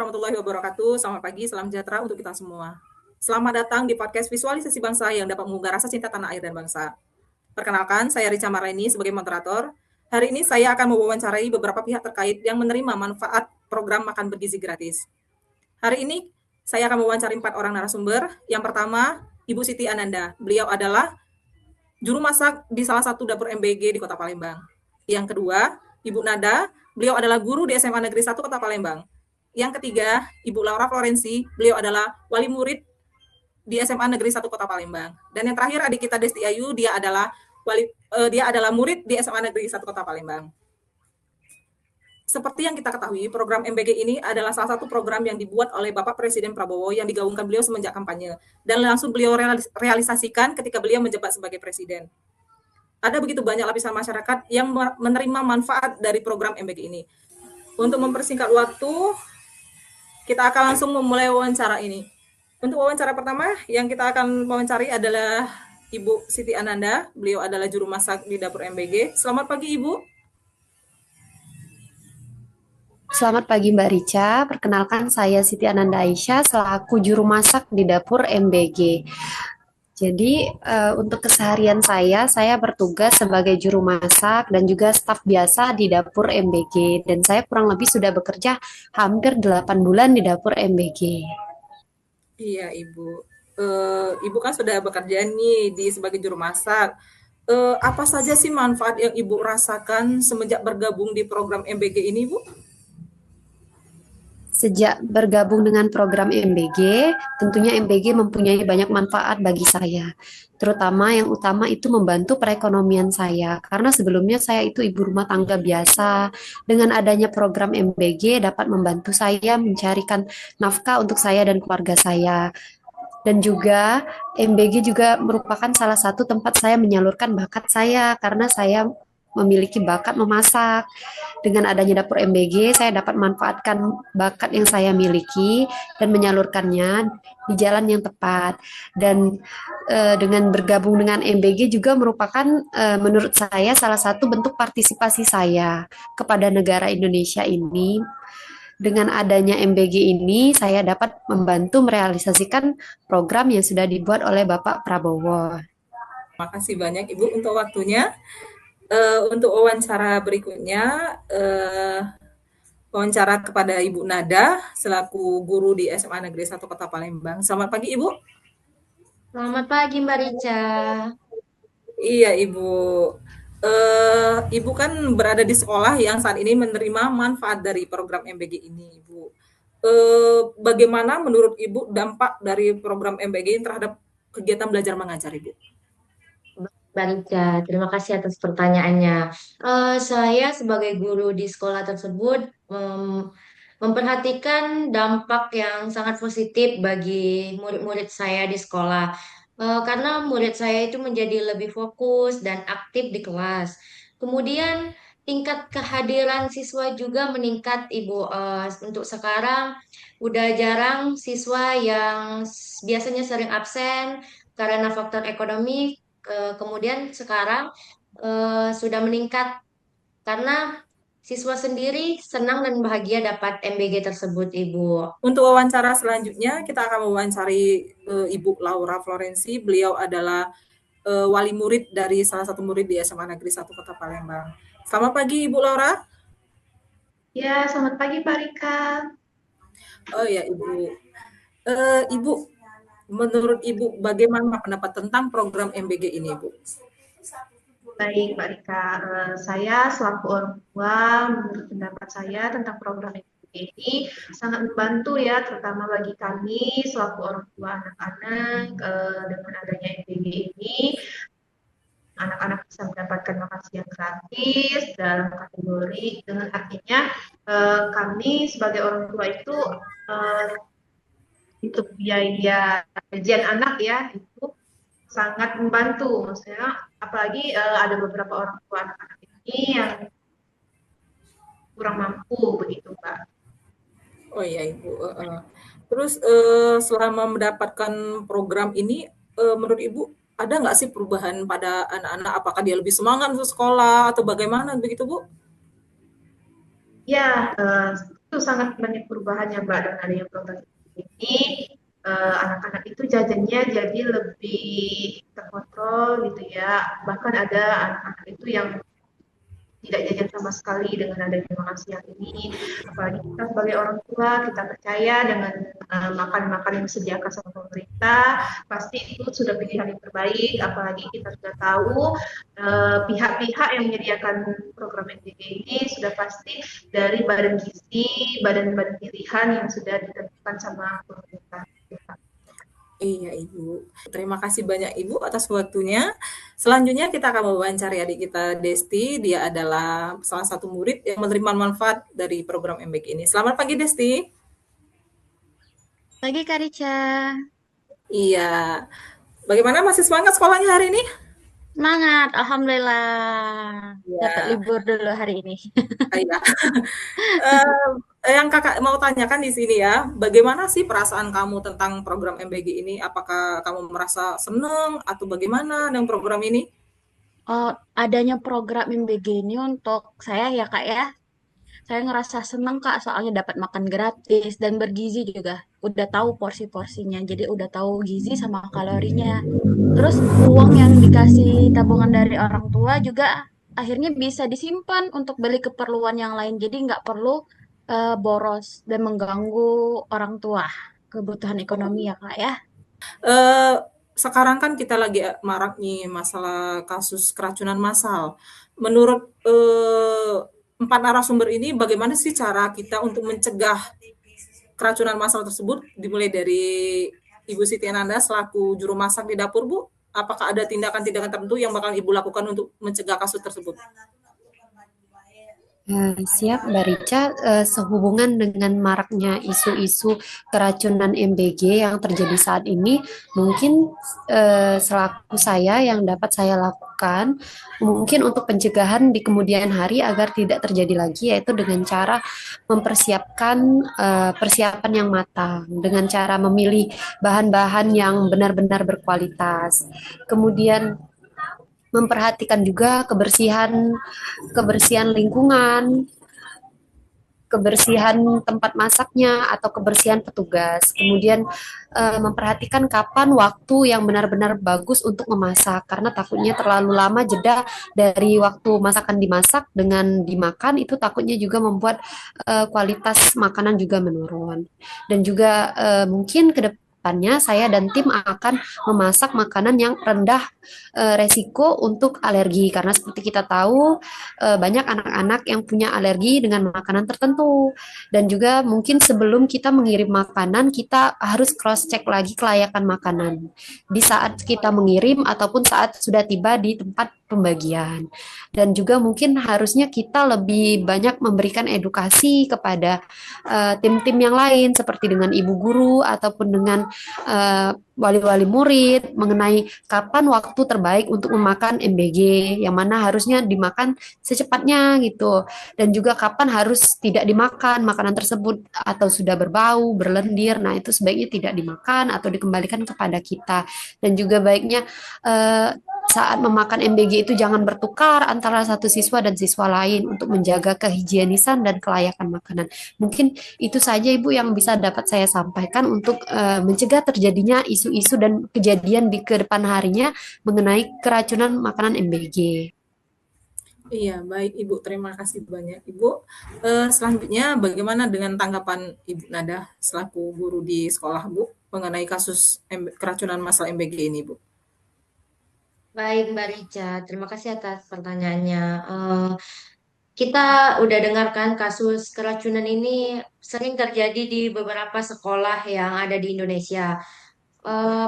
warahmatullahi wabarakatuh. Selamat pagi, salam sejahtera untuk kita semua. Selamat datang di podcast Visualisasi Bangsa yang dapat menggugah rasa cinta tanah air dan bangsa. Perkenalkan, saya Richa Maraini sebagai moderator. Hari ini saya akan mewawancarai beberapa pihak terkait yang menerima manfaat program makan bergizi gratis. Hari ini saya akan mewawancarai 4 orang narasumber. Yang pertama, Ibu Siti Ananda. Beliau adalah juru masak di salah satu dapur MBG di Kota Palembang. Yang kedua, Ibu Nada. Beliau adalah guru di SMA Negeri 1 Kota Palembang. Yang ketiga, Ibu Laura Florensi. Beliau adalah wali murid di SMA Negeri 1 Kota Palembang. Dan yang terakhir adik kita Desti Ayu, dia adalah murid di SMA Negeri 1 Kota Palembang. Seperti yang kita ketahui, program MBG ini adalah salah satu program yang dibuat oleh Bapak Presiden Prabowo yang digaungkan beliau semenjak kampanye dan langsung beliau realisasikan ketika beliau menjabat sebagai presiden. Ada begitu banyak lapisan masyarakat yang menerima manfaat dari program MBG ini. Untuk mempersingkat waktu, kita akan langsung memulai wawancara ini. Untuk wawancara pertama yang kita akan wawancari adalah Ibu Siti Ananda. Beliau adalah juru masak di dapur MBG. Selamat pagi, Ibu. Selamat pagi Mbak Rica, perkenalkan saya Siti Ananda Aisyah selaku juru masak di dapur MBG. Jadi untuk keseharian saya bertugas sebagai juru masak dan juga staf biasa di dapur MBG. Dan saya kurang lebih sudah bekerja hampir 8 bulan di dapur MBG. Iya, Ibu. Ibu kan sudah bekerja nih sebagai juru masak. Apa saja sih manfaat yang Ibu rasakan semenjak bergabung di program MBG ini, Bu? Sejak bergabung dengan program MBG, tentunya MBG mempunyai banyak manfaat bagi saya. Terutama yang utama itu membantu perekonomian saya. Karena sebelumnya saya itu ibu rumah tangga biasa. Dengan adanya program MBG dapat membantu saya mencarikan nafkah untuk saya dan keluarga saya. Dan juga MBG juga merupakan salah satu tempat saya menyalurkan bakat saya karena saya memiliki bakat memasak. Dengan adanya dapur MBG, saya dapat manfaatkan bakat yang saya miliki dan menyalurkannya di jalan yang tepat. Dan dengan bergabung dengan MBG juga merupakan menurut saya salah satu bentuk partisipasi saya kepada negara Indonesia ini. Dengan adanya MBG ini, saya dapat membantu merealisasikan program yang sudah dibuat oleh Bapak Prabowo. Makasih banyak Ibu untuk waktunya. Untuk wawancara berikutnya, wawancara kepada Ibu Nada selaku guru di SMA Negeri 1 Kota Palembang. Selamat pagi, Ibu. Selamat pagi Mbak Rica. Iya, Ibu. Ibu kan berada di sekolah yang saat ini menerima manfaat dari program MBG ini, Ibu. Bagaimana menurut Ibu dampak dari program MBG ini terhadap kegiatan belajar mengajar, Ibu? Mbak Rica, terima kasih atas pertanyaannya. Saya sebagai guru di sekolah tersebut memperhatikan dampak yang sangat positif bagi murid-murid saya di sekolah. Karena murid saya itu menjadi lebih fokus dan aktif di kelas. Kemudian tingkat kehadiran siswa juga meningkat, Ibu. Untuk sekarang udah jarang siswa yang biasanya sering absen karena faktor ekonomi. Kemudian sekarang sudah meningkat karena siswa sendiri senang dan bahagia dapat MBG tersebut, Ibu. Untuk wawancara selanjutnya, kita akan mewawancari Ibu Laura Florensi. Beliau adalah wali murid dari salah satu murid di SMA Negeri 1 Kota Palembang. Selamat pagi, Ibu Laura. Ya, selamat pagi Pak Rika. Oh ya, Ibu. Ibu, menurut Ibu, bagaimana pendapat tentang program MBG ini, Ibu? Baik, Pak Rika. Saya selaku orang tua, menurut pendapat saya tentang program MBG ini sangat membantu ya, terutama bagi kami selaku orang tua anak-anak. Dengan adanya MBG ini, anak-anak bisa mendapatkan makan siang gratis dalam kategori, dengan artinya kami sebagai orang tua itu untuk biaya gajian anak ya itu sangat membantu, maksudnya apalagi ada beberapa orang tua anak-anak ini yang kurang mampu begitu Pak. Oh iya, Ibu. Terus selama mendapatkan program ini, menurut Ibu ada nggak sih perubahan pada anak-anak? Apakah dia lebih semangat untuk sekolah atau bagaimana begitu, Bu? Ya, itu itu sangat banyak perubahannya Mbak dengan adanya program ini. Anak-anak itu jajannya jadi lebih terkontrol gitu ya. Bahkan ada anak-anak itu yang tidak jajan sama sekali dengan adanya makan siang ini. Apalagi kita sebagai orang tua, kita percaya dengan makan-makan yang disediakan sama pemerintah, pasti itu sudah pilihan yang terbaik. Apalagi kita sudah tahu pihak-pihak yang menyediakan program MDG ini sudah pasti dari badan gizi, badan-badan pilihan yang sudah ditentukan sama pemerintah. Iya, Ibu. Terima kasih banyak Ibu atas waktunya. Selanjutnya kita akan mewawancari adik kita Desti. Dia adalah salah satu murid yang menerima manfaat dari program MBK ini. Selamat pagi Desti. Pagi Kak Rica. Iya. Bagaimana, masih semangat sekolahnya hari ini? Semangat, Alhamdulillah. Dapat Ya, libur dulu hari ini. iya. Yang kakak mau tanyakan di sini ya, bagaimana sih perasaan kamu tentang program MBG ini? Apakah kamu merasa senang atau bagaimana dengan program ini? Oh, adanya program MBG ini untuk saya ya Kak ya. Saya ngerasa senang Kak soalnya dapat makan gratis dan bergizi juga. Udah tahu porsi-porsinya, jadi udah tahu gizi sama kalorinya. Terus uang yang dikasih tabungan dari orang tua juga akhirnya bisa disimpan untuk beli keperluan yang lain. Jadi nggak perlu boros dan mengganggu orang tua. Kebutuhan ekonomi ya Kak ya. Eh, Sekarang kan kita lagi marak nih masalah kasus keracunan massal. Menurut empat narasumber ini, bagaimana sih cara kita untuk mencegah keracunan massal tersebut? Dimulai dari Ibu Siti Ananda selaku juru masak di dapur, Bu. Apakah ada tindakan-tindakan tertentu yang bakal Ibu lakukan untuk mencegah kasus tersebut? Siap, Mbak Rica. Sehubungan dengan maraknya isu-isu keracunan MBG yang terjadi saat ini, mungkin selaku saya yang dapat saya lakukan, mungkin untuk pencegahan di kemudian hari agar tidak terjadi lagi, yaitu dengan cara mempersiapkan persiapan yang matang, dengan cara memilih bahan-bahan yang benar-benar berkualitas. Kemudian memperhatikan juga kebersihan kebersihan lingkungan, kebersihan tempat masaknya atau kebersihan petugas. Kemudian memperhatikan kapan waktu yang benar-benar bagus untuk memasak karena takutnya terlalu lama jeda dari waktu masakan dimasak dengan dimakan itu takutnya juga membuat kualitas makanan juga menurun. Dan juga mungkin ke depannya saya dan tim akan memasak makanan yang rendah resiko untuk alergi karena seperti kita tahu banyak anak-anak yang punya alergi dengan makanan tertentu. Dan juga mungkin sebelum kita mengirim makanan, kita harus cross-check lagi kelayakan makanan di saat kita mengirim ataupun saat sudah tiba di tempat pembagian. Dan juga mungkin harusnya kita lebih banyak memberikan edukasi kepada tim-tim yang lain seperti dengan ibu guru ataupun dengan wali-wali murid mengenai kapan waktu terbaik untuk memakan MBG, yang mana harusnya dimakan secepatnya gitu. Dan juga kapan harus tidak dimakan makanan tersebut atau sudah berbau, berlendir. Nah, itu sebaiknya tidak dimakan atau dikembalikan kepada kita. Dan juga baiknya saat memakan MBG itu jangan bertukar antara satu siswa dan siswa lain untuk menjaga kehigienisan dan kelayakan makanan. Mungkin itu saja Ibu yang bisa dapat saya sampaikan untuk mencegah terjadinya isu-isu dan kejadian di ke depan harinya mengenai keracunan makanan MBG. Iya, baik Ibu. Terima kasih banyak Ibu. Selanjutnya, bagaimana dengan tanggapan Ibu Nada selaku guru di sekolah, Bu, mengenai kasus keracunan massal MBG ini, Bu? Baik, Mbak Rica. Terima kasih atas pertanyaannya. Kita udah dengarkan kasus keracunan ini sering terjadi di beberapa sekolah yang ada di Indonesia.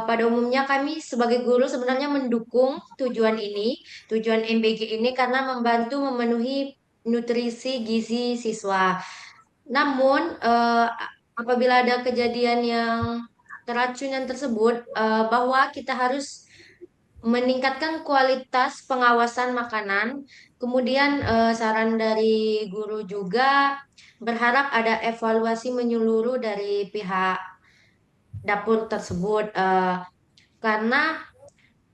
Pada umumnya kami sebagai guru sebenarnya mendukung tujuan MBG ini karena membantu memenuhi nutrisi gizi siswa. Namun, apabila ada kejadian yang keracunan tersebut, bahwa kita harus meningkatkan kualitas pengawasan makanan. Kemudian saran dari guru juga berharap ada evaluasi menyeluruh dari pihak dapur tersebut karena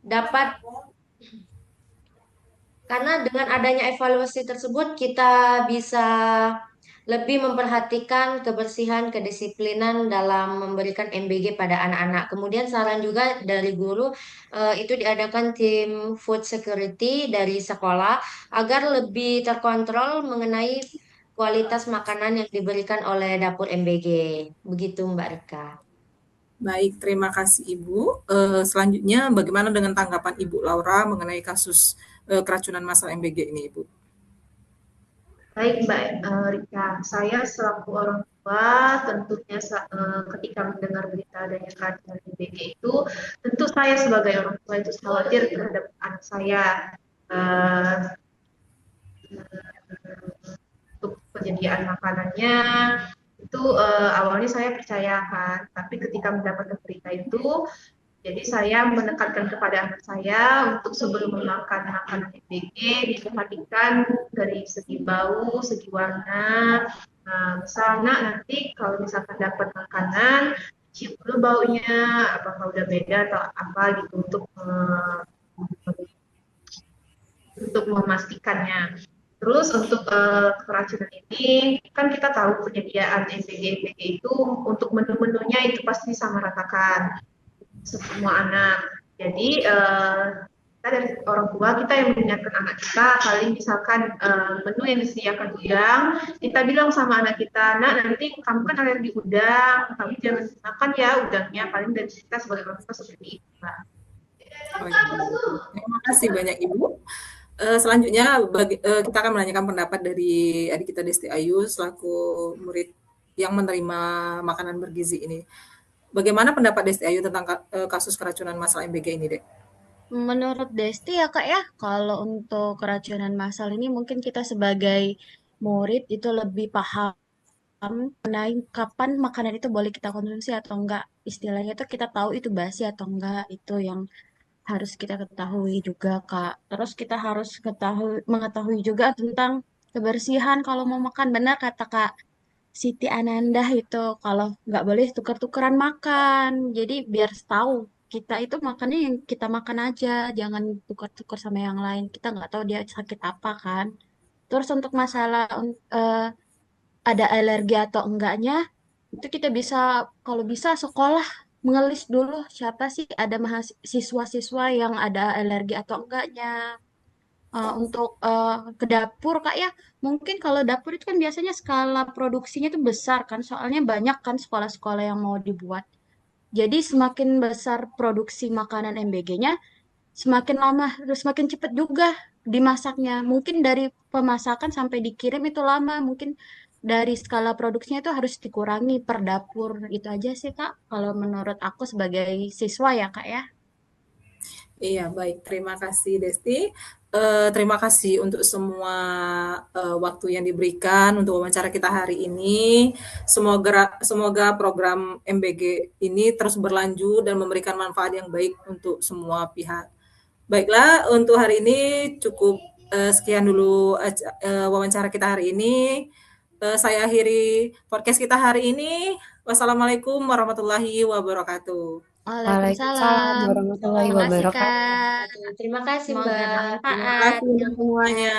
dapat karena dengan adanya evaluasi tersebut kita bisa lebih memperhatikan kebersihan, kedisiplinan dalam memberikan MBG pada anak-anak. Kemudian saran juga dari guru itu diadakan tim food security dari sekolah agar lebih terkontrol mengenai kualitas makanan yang diberikan oleh dapur MBG. Begitu Mbak Rika. Baik, terima kasih Ibu. Selanjutnya bagaimana dengan tanggapan Ibu Laura mengenai kasus keracunan massal MBG ini, Ibu? Baik Mbak Rika, saya selaku orang tua tentunya ketika mendengar berita adanya keracunan MBG itu, tentu saya sebagai orang tua itu khawatir terhadap anak saya. Eh, untuk penyediaan makanannya itu awalnya saya percayakan, tapi ketika mendapatkan berita itu, jadi saya menekankan kepada anak saya untuk sebelum memakan makanan MBG diperhatikan dari segi bau, segi warna. Nah, misalnya nanti kalau misalkan dapat makanan, cium dulu baunya, apakah udah beda atau apa gitu untuk memastikannya. Terus untuk keracunan ini kan kita tahu penyediaan MBG itu untuk menu-menunya itu pasti sama ratakan semua anak. Jadi kita dari orang tua kita yang mengingatkan anak kita kali misalkan menu yang disediakan udang, kita bilang sama anak kita, nak nanti kamu kan alergi udang, kamu jangan makan ya udangnya, paling dari kita sebagai orang tua seperti itu, Mbak. Terima kasih banyak Ibu. Selanjutnya kita akan menanyakan pendapat dari adik kita Desti Ayu selaku murid yang menerima makanan bergizi ini. Bagaimana pendapat Desti Ayu tentang kasus keracunan massal MBG ini, Dek? Menurut Desti ya Kak ya, kalau untuk keracunan massal ini mungkin kita sebagai murid itu lebih paham mengenai kapan makanan itu boleh kita konsumsi atau enggak. Istilahnya itu kita tahu itu basi atau enggak, itu yang harus kita ketahui juga Kak. Terus kita harus mengetahui juga tentang kebersihan kalau mau makan. Benar kata Kak Siti Anandah itu kalau nggak boleh tukar-tukaran makan. Jadi biar tahu kita itu makannya yang kita makan aja, jangan tukar-tukar sama yang lain. Kita nggak tahu dia sakit apa kan. Terus untuk masalah eh, ada alergi atau enggaknya, itu kita bisa kalau bisa sekolah mengelis dulu siapa sih ada mahasiswa-siswa yang ada alergi atau enggaknya. Untuk ke dapur Kak ya, mungkin kalau dapur itu kan biasanya skala produksinya itu besar kan, soalnya banyak kan sekolah-sekolah yang mau dibuat. Jadi semakin besar produksi makanan MBG-nya, semakin lama, terus semakin cepat juga dimasaknya. Mungkin dari pemasakan sampai dikirim itu lama, mungkin dari skala produksinya itu harus dikurangi per dapur. Itu aja sih Kak, kalau menurut aku sebagai siswa ya Kak ya. Iya, baik. Terima kasih, Desti. Terima kasih untuk semua waktu yang diberikan untuk wawancara kita hari ini. Semoga program MBG ini terus berlanjut dan memberikan manfaat yang baik untuk semua pihak. Baiklah, untuk hari ini cukup sekian dulu wawancara kita hari ini. Saya akhiri podcast kita hari ini. Wassalamualaikum warahmatullahi wabarakatuh. Waalaikumsalam Waalaikumsalam. warahmatullahi Terima kasih wabarakatuh. Kak. Terima kasih Semoga Mbak. Terima bermanfaat. kasih untuk semuanya.